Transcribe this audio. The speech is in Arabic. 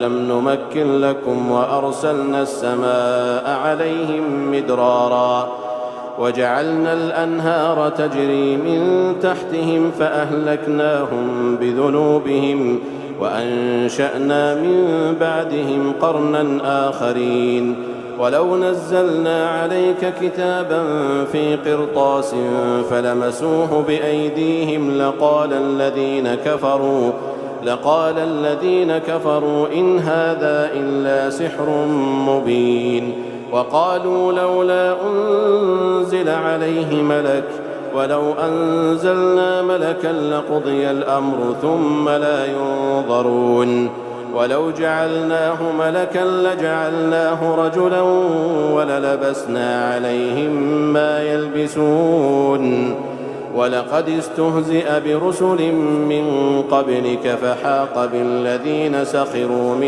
لم نمكن لكم وأرسلنا السماء عليهم مدرارا وجعلنا الأنهار تجري من تحتهم فأهلكناهم بذنوبهم وأنشأنا من بعدهم قرنا آخرين ولو نزلنا عليك كتابا في قرطاس فلمسوه بأيديهم لقال الذين كفروا إن هذا إلا سحر مبين وقالوا لولا أنزل عليه ملك ولو أنزلنا ملكا لقضي الأمر ثم لا ينظرون ولو جعلناه ملكا لجعلناه رجلا وللبسنا عليهم ما يلبسون ولقد استهزئ برسل من قبلك فحاق بالذين سخروا منهم